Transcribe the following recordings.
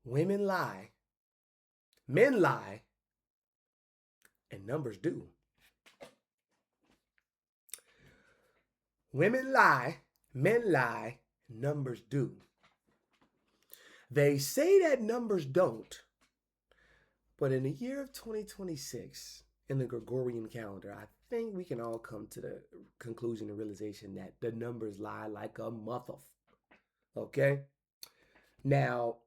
Women lie, men lie, and numbers do. Women lie, men lie, numbers do. They say that numbers don't, but in the year of 2026, in the Gregorian calendar, I think we can all come to the conclusion and realization that the numbers lie like a mother. Okay? Now,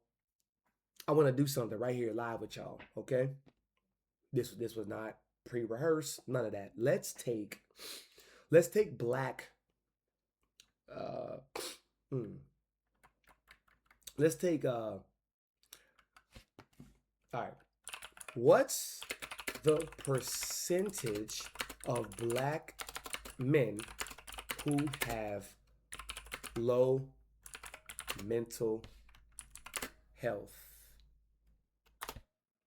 I want to do something right here live with y'all, okay? This was not pre-rehearsed, none of that. Let's take black uh hmm, let's take all right. What's the percentage of black men who have low mental health?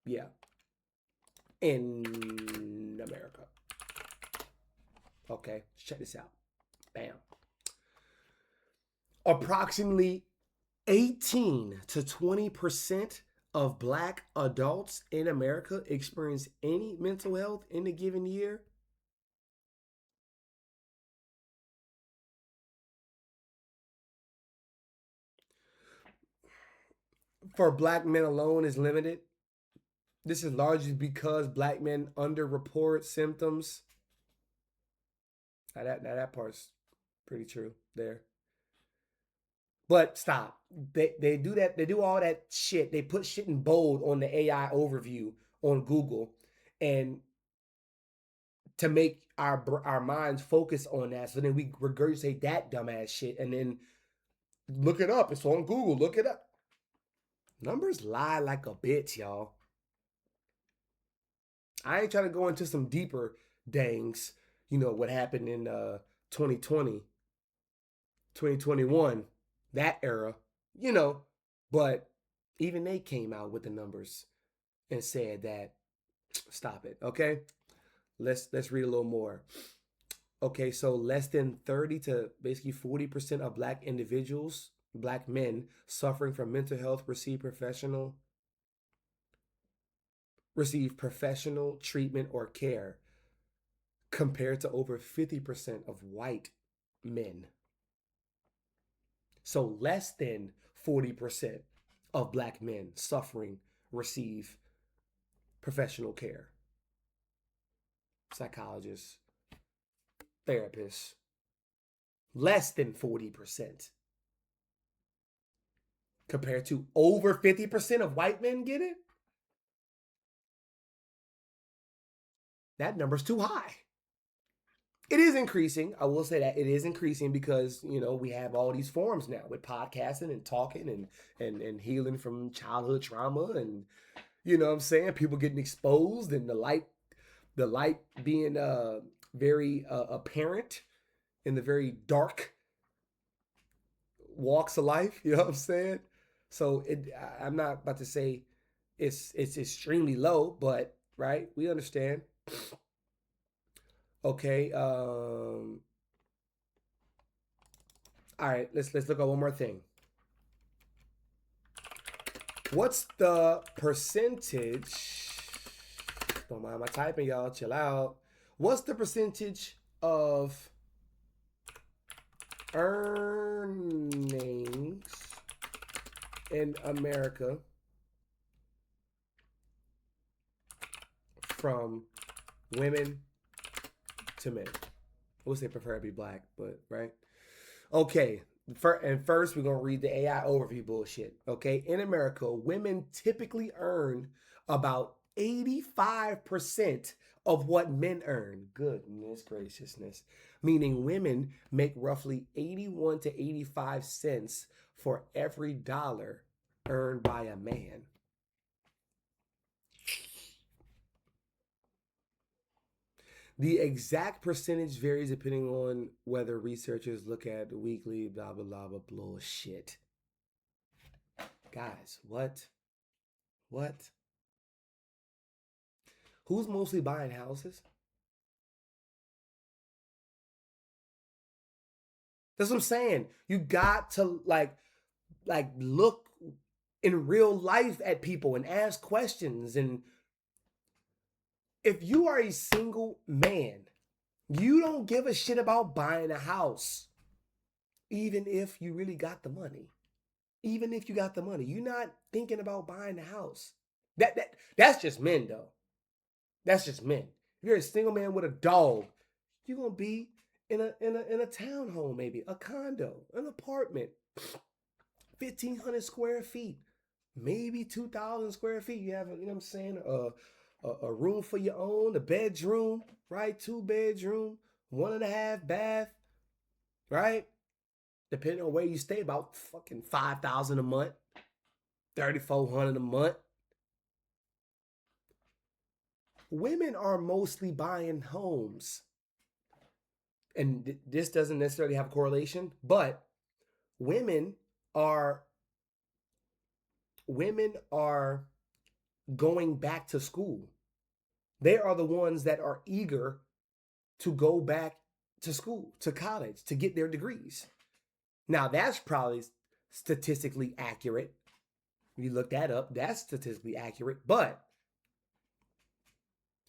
Yeah, in America. Okay, check this out. Bam. Approximately 18 to 20% of black adults in America experience any mental health in a given year. For black men alone is limited. This is largely because black men underreport symptoms. Now that part's pretty true there. But stop. They do that. They do all that shit. They put shit in bold on the AI overview on Google, and to make our minds focus on that. So then we regurgitate that dumbass shit, and then look it up. It's on Google. Look it up. Numbers lie like a bitch, y'all. I ain't trying to go into some deeper dangs. What happened in 2020, 2021, that era. You know, but even they came out with the numbers and said that stop it. Okay, let's read a little more. Okay, so less than 30 to basically 40% of black individuals, black men suffering from mental health receive professional treatment or care compared to over 50% of white men. So less than 40% of black men suffering receive professional care. Psychologists, therapists, less than 40% compared to over 50% of white men get it. That number's too high. It is increasing. I will say that it is increasing because we have all these forums now with podcasting and talking and healing from childhood trauma, and what I'm saying, people getting exposed and the light being very apparent in the very dark walks of life. You know what I'm saying? So I'm not about to say it's extremely low, but right, we understand. Okay. All right. Let's look at one more thing. What's the percentage? Don't mind my typing, y'all. Chill out. What's the percentage of earnings in America from women to men? We'll say preferably black, but right? Okay. First, we're going to read the AI overview bullshit. Okay. In America, women typically earn about 85% of what men earn. Goodness graciousness. Meaning women make roughly 81 to 85 cents for every dollar earned by a man. The exact percentage varies depending on whether researchers look at the weekly blah blah blah blah bullshit. Guys, what? What? Who's mostly buying houses? That's what I'm saying. You got to like look in real life at people and ask questions. And if you are a single man, you don't give a shit about buying a house, even if you really got the money. Even if you got the money, you're not thinking about buying a house. That's just men, though. That's just men. If you're a single man with a dog, you're gonna be in a townhome, maybe a condo, an apartment, 1,500 square feet, maybe 2,000 square feet. You have, you know what I'm saying, a room for your own, a bedroom, right? 2 bedroom, 1.5 bath, right? Depending on where you stay, about fucking 5,000 a month, 3,400 a month. Women are mostly buying homes. And this doesn't necessarily have a correlation, but women are going back to school. They are the ones that are eager to go back to school, to college, to get their degrees. Now, that's probably statistically accurate. If you look that up, that's statistically accurate. But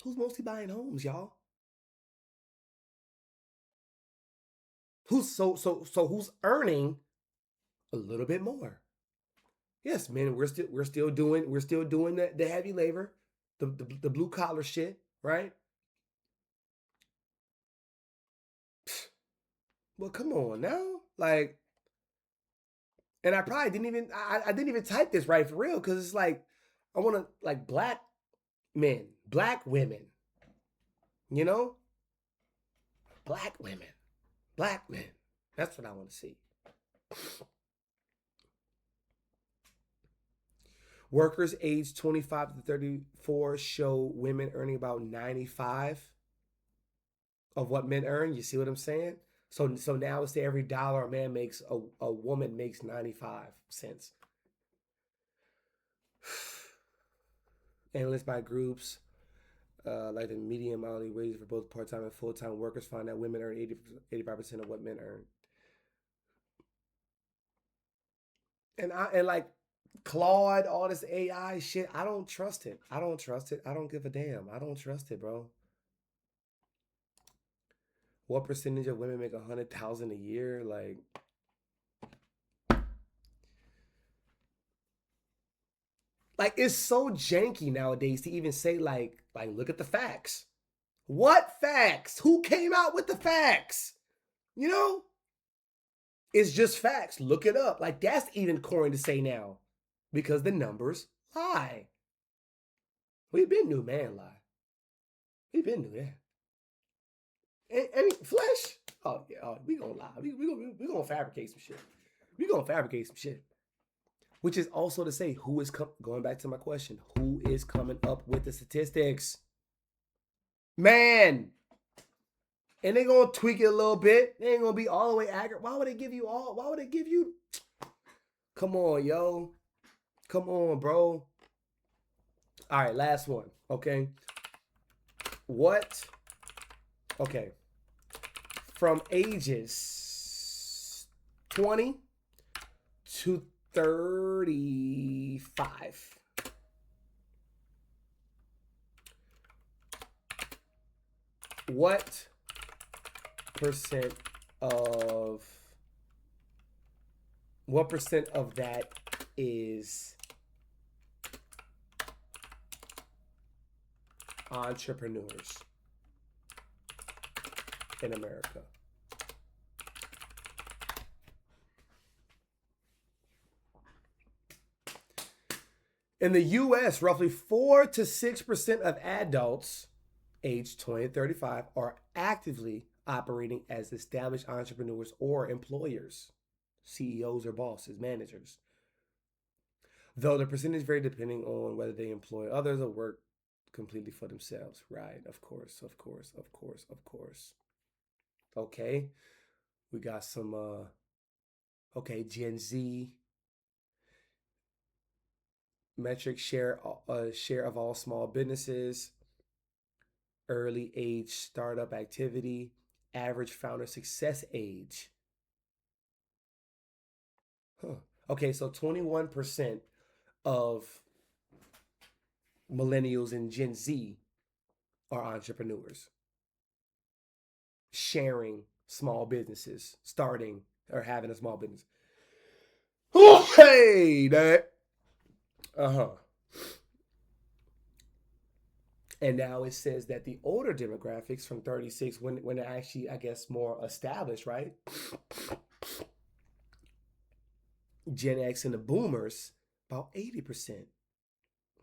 who's mostly buying homes, y'all? Who's earning a little bit more? Yes, man, we're still doing the heavy labor, the blue collar shit, right? Well, come on now, like, and I probably I didn't even type this right for real, because it's like I want to, like, black men, black women, you know, black women, black men. That's what I want to see. Workers aged 25 to 34 show women earning about 95 of what men earn. You see what I'm saying? So now let's say every dollar a man makes, a woman makes 95 cents. Analysts by groups, like the median hourly wages for both part-time and full-time workers, find that women earn 85% of what men earn. And like Claude, all this AI shit, I don't trust it. I don't trust it. I don't give a damn. I don't trust it, bro. What percentage of women make 100,000 a year? Like it's so janky nowadays to even say like look at the facts. What facts? Who came out with the facts? You know? It's just facts. Look it up. Like that's even corny to say now, because the numbers lie. We've been new, man, lie. We've been new, yeah. And flesh. Oh yeah, we gonna lie. We gonna fabricate some shit. We gonna fabricate some shit. Which is also to say, who is going back to my question? Who is coming up with the statistics? Man. And they're gonna tweak it a little bit. They ain't gonna be all the way accurate. Why would they give you all? Why would they give you? Come on, yo. Come on, bro. All right, last one. Okay. What? Okay. From ages 20 to 35. What percent of that is entrepreneurs in America? In the US, roughly 4 to 6% of adults aged 20 to 35 are actively operating as established entrepreneurs or employers, CEOs or bosses, managers. Though the percentage varies depending on whether they employ others or work completely for themselves. Right, of course. Okay, we got some, Gen Z. Metric share of all small businesses, early age startup activity, average founder success age. Okay, so 21% of millennials and Gen Z are entrepreneurs, sharing small businesses, starting or having a small business. Oh, hey, that. Uh-huh. And now it says that the older demographics from 36, when they're actually, I guess, more established, right? Gen X and the boomers, about 80%,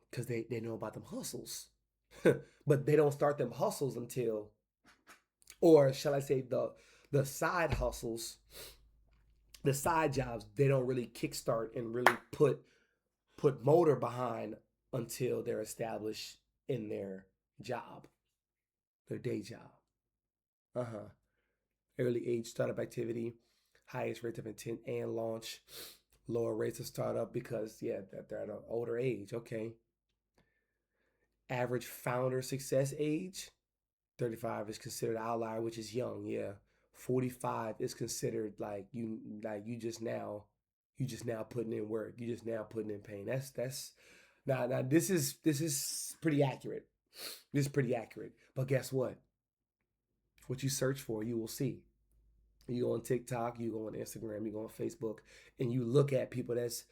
because they know about them hustles. But they don't start them hustles until, or shall I say, the side hustles, the side jobs, they don't really kickstart and really put motor behind until they're established in their job, their day job. Uh-huh. Early age startup activity, highest rates of intent and launch, lower rates of startup because yeah, they're at an older age. Okay. Average founder success age, 35 is considered outlier, which is young, yeah. 45 is considered like you just now putting in work. You just now putting in pain. That's now this is pretty accurate. This is pretty accurate. But guess what? What you search for, you will see. You go on TikTok, you go on Instagram, you go on Facebook, and you look at people that's,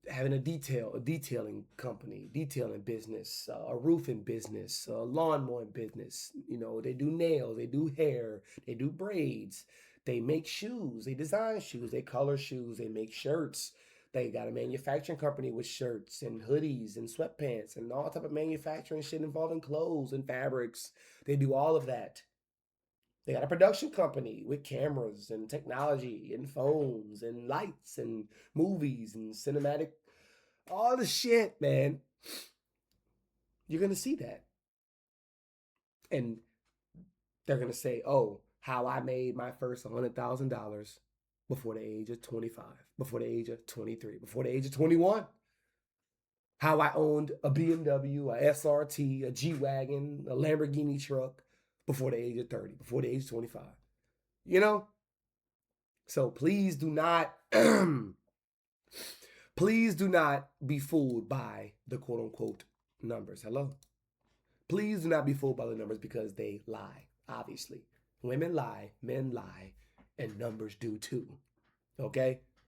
having a detailing company, detailing business, a roofing business, a lawn mowing business. They do nails, they do hair, they do braids, they make shoes, they design shoes, they color shoes, they make shirts. They got a manufacturing company with shirts and hoodies and sweatpants and all type of manufacturing shit involving clothes and fabrics. They do all of that. They got a production company with cameras and technology and phones and lights and movies and cinematic, all the shit, man. You're going to see that. And they're going to say, oh, how I made my first $100,000 before the age of 25, before the age of 23, before the age of 21. How I owned a BMW, a SRT, a G-Wagon, a Lamborghini truck before the age of 30, before the age of 25. You know? So please do not please do not be fooled by the quote unquote numbers. Hello? Please do not be fooled by the numbers because they lie, obviously. Women lie, men lie, and numbers do too. Okay?